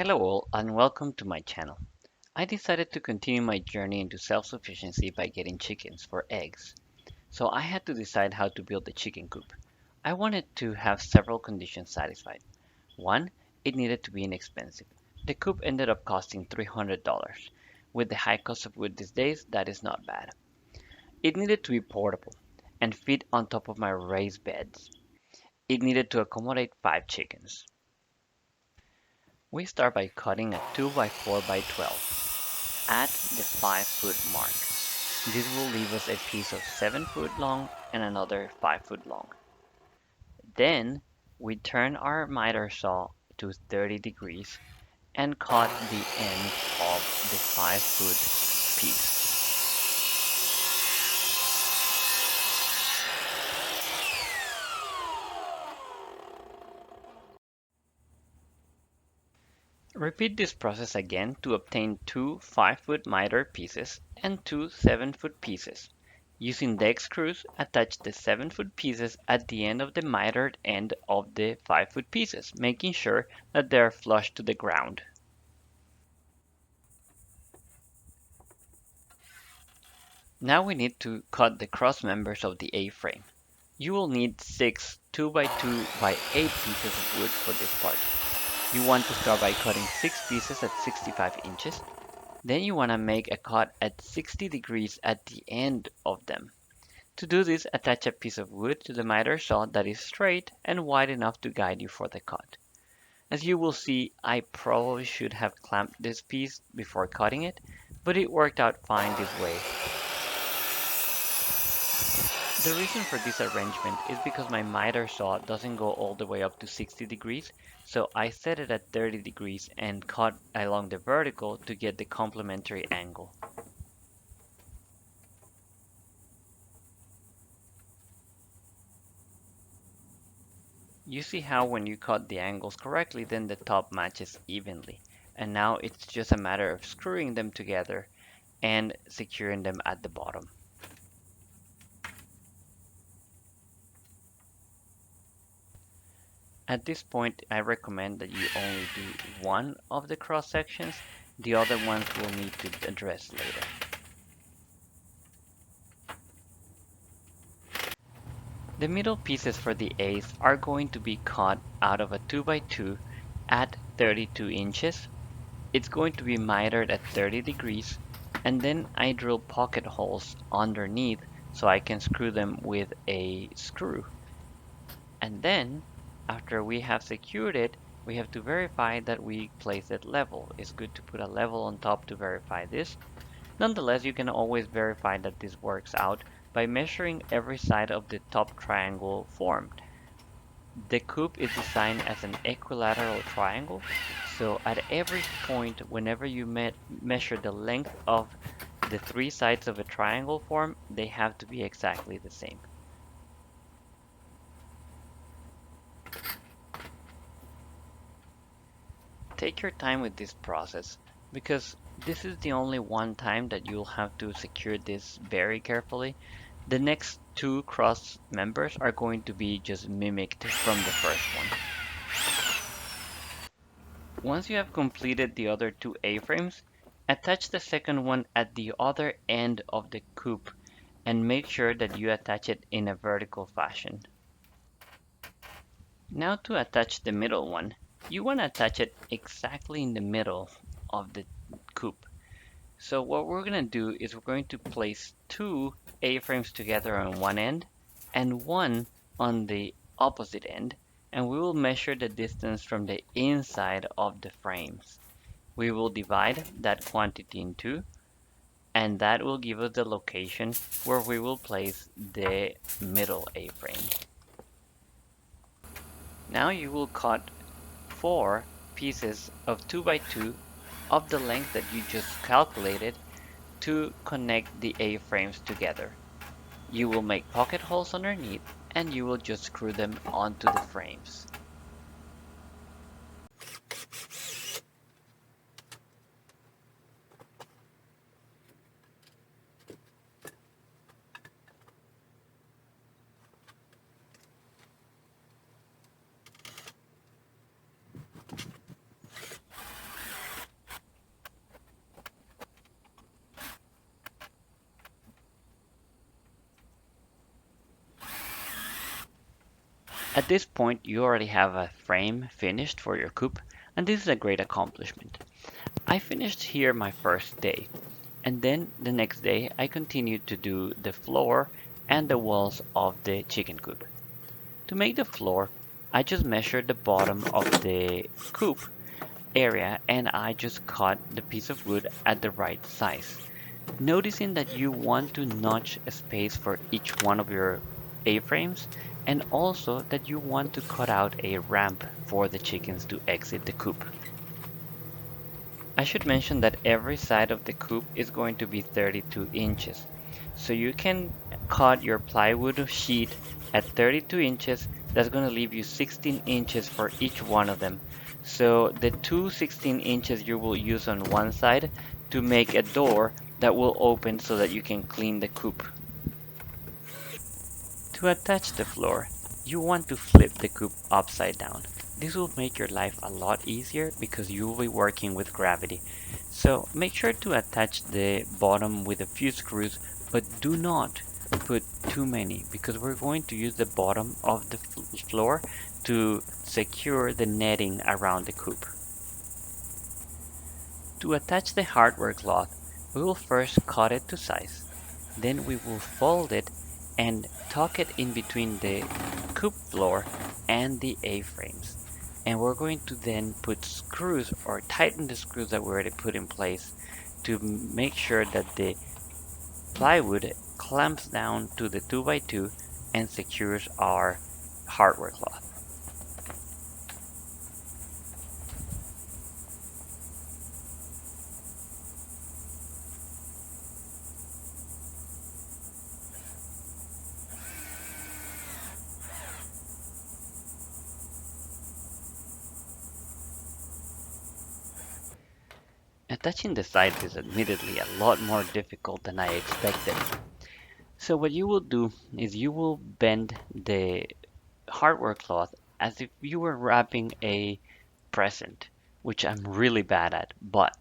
Hello all and welcome to my channel. I decided to continue my journey into self-sufficiency by getting chickens for eggs. So I had to decide how to build the chicken coop. I wanted to have several conditions satisfied. One, it needed to be inexpensive. The coop ended up costing $300. With the high cost of wood these days, that is not bad. It needed to be portable and fit on top of my raised beds. It needed to accommodate 5 chickens. We start by cutting a 2 by 4 by 12 at the 5-foot mark. This will leave us a piece of 7 foot long and another 5 foot long. Then we turn our miter saw to 30 degrees and cut the end of the 5 foot piece. Repeat this process again to obtain 2 5-foot miter pieces and 2 7-foot pieces. Using deck screws, attach the 7-foot pieces at the end of the mitered end of the 5-foot pieces, making sure that they are flush to the ground. Now we need to cut the cross members of the A-frame. You will need 6 2 by 2 by 8 pieces of wood for this part. You want to start by cutting 6 pieces at 65 inches. Then you want to make a cut at 60 degrees at the end of them. To do this, attach a piece of wood to the miter saw that is straight and wide enough to guide you for the cut. As you will see, I probably should have clamped this piece before cutting it, but it worked out fine this way. The reason for this arrangement is because my miter saw doesn't go all the way up to 60 degrees, so I set it at 30 degrees and cut along the vertical to get the complementary angle. You see how when you cut the angles correctly, then the top matches evenly. And now it's just a matter of screwing them together and securing them at the bottom. At this point, I recommend that you only do one of the cross sections. The other ones we'll need to address later. The middle pieces for the A's are going to be cut out of a 2 by 2 at 32 inches. It's going to be mitered at 30 degrees, and then I drill pocket holes underneath so I can screw them with a screw. And then, after we have secured it, we have to verify that we place it level. It's good to put a level on top to verify this. Nonetheless, you can always verify that this works out by measuring every side of the top triangle formed. The coop is designed as an equilateral triangle, so at every point, whenever you measure the length of the 3 sides of a triangle form, they have to be exactly the same. Take your time with this process because this is the only one time that you'll have to secure this very carefully. The next 2 cross members are going to be just mimicked from the first one. Once you have completed the other 2 A-frames, attach the second one at the other end of the coop and make sure that you attach it in a vertical fashion. Now to attach the middle one, you want to attach it exactly in the middle of the coop. So what we're going to do is we're going to place 2 A-frames together on one end and one on the opposite end, and we will measure the distance from the inside of the frames. We will divide that quantity in 2, and that will give us the location where we will place the middle A-frame. Now you will cut 4 pieces of 2 by 2 of the length that you just calculated to connect the A-frames together. You will make pocket holes underneath and you will just screw them onto the frames. At this point, you already have a frame finished for your coop, and this is a great accomplishment. I finished here my first day, and then the next day I continued to do the floor and the walls of the chicken coop. To make the floor, I just measured the bottom of the coop area and I just cut the piece of wood at the right size. Noticing that you want to notch a space for each one of your A-frames and also that you want to cut out a ramp for the chickens to exit the coop. I should mention that every side of the coop is going to be 32 inches. So you can cut your plywood sheet at 32 inches. That's going to leave you 16 inches for each one of them. So the two 16 inches you will use on one side to make a door that will open so that you can clean the coop. To attach the floor, you want to flip the coop upside down. This will make your life a lot easier because you will be working with gravity. So make sure to attach the bottom with a few screws, but do not put too many because we're going to use the bottom of the floor to secure the netting around the coop. To attach the hardware cloth, we will first cut it to size. Then we will fold it and tuck it in between the coop floor and the A-frames. And we're going to then put screws or tighten the screws that we already put in place to make sure that the plywood clamps down to the 2x2 and secures our hardware cloth. Attaching the sides is admittedly a lot more difficult than I expected. So what you will do is you will bend the hardware cloth as if you were wrapping a present, which I'm really bad at. But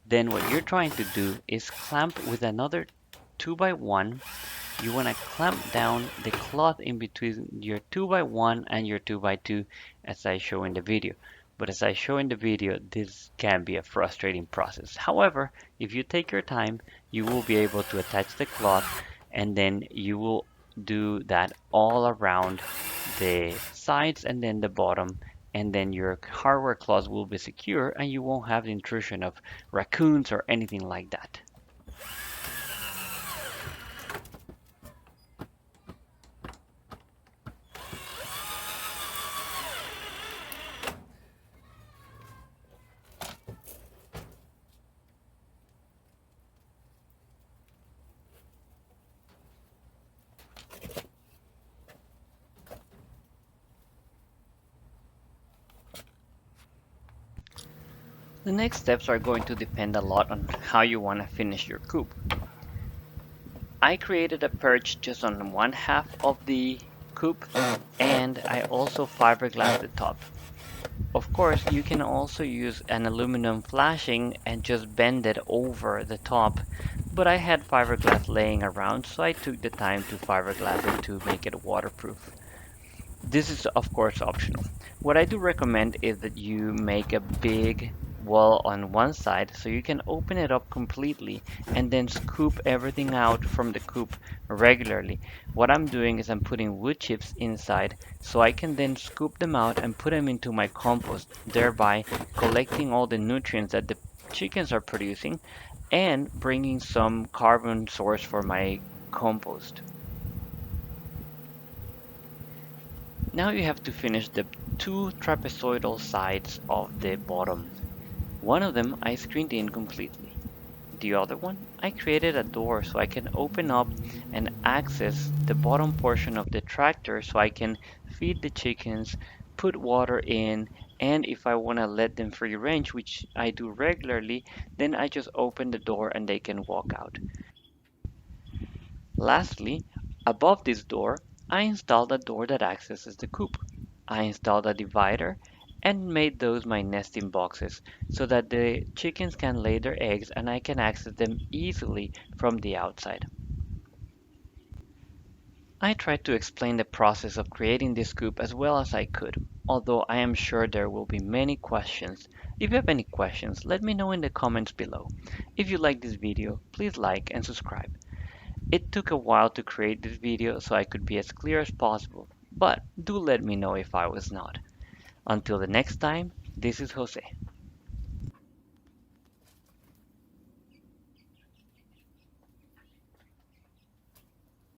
then what you're trying to do is clamp with another 2x1. You want to clamp down the cloth in between your 2x1 and your 2x2 as I show in the video. But as I show in the video, this can be a frustrating process. However, if you take your time, you will be able to attach the cloth and then you will do that all around the sides and then the bottom, and then your hardware cloth will be secure and you won't have the intrusion of raccoons or anything like that. The next steps are going to depend a lot on how you want to finish your coop. I created a perch just on one half of the coop and I also fiberglassed the top. Of course, you can also use an aluminum flashing and just bend it over the top, but I had fiberglass laying around, so I took the time to fiberglass it to make it waterproof. This is of course optional. What I do recommend is that you make a big wall on one side so you can open it up completely and then scoop everything out from the coop regularly. What I'm doing is I'm putting wood chips inside so I can then scoop them out and put them into my compost, thereby collecting all the nutrients that the chickens are producing and bringing some carbon source for my compost. Now you have to finish the two trapezoidal sides of the bottom. One of them I screened in completely. The other one, I created a door so I can open up and access the bottom portion of the tractor so I can feed the chickens, put water in, and if I want to let them free range, which I do regularly, then I just open the door and they can walk out. Lastly, above this door, I installed a door that accesses the coop. I installed a divider and made those my nesting boxes so that the chickens can lay their eggs and I can access them easily from the outside. I tried to explain the process of creating this coop as well as I could, although I am sure there will be many questions. If you have any questions, let me know in the comments below. If you like this video, please like and subscribe. It took a while to create this video so I could be as clear as possible, but do let me know if I was not. Until the next time, this is Jose.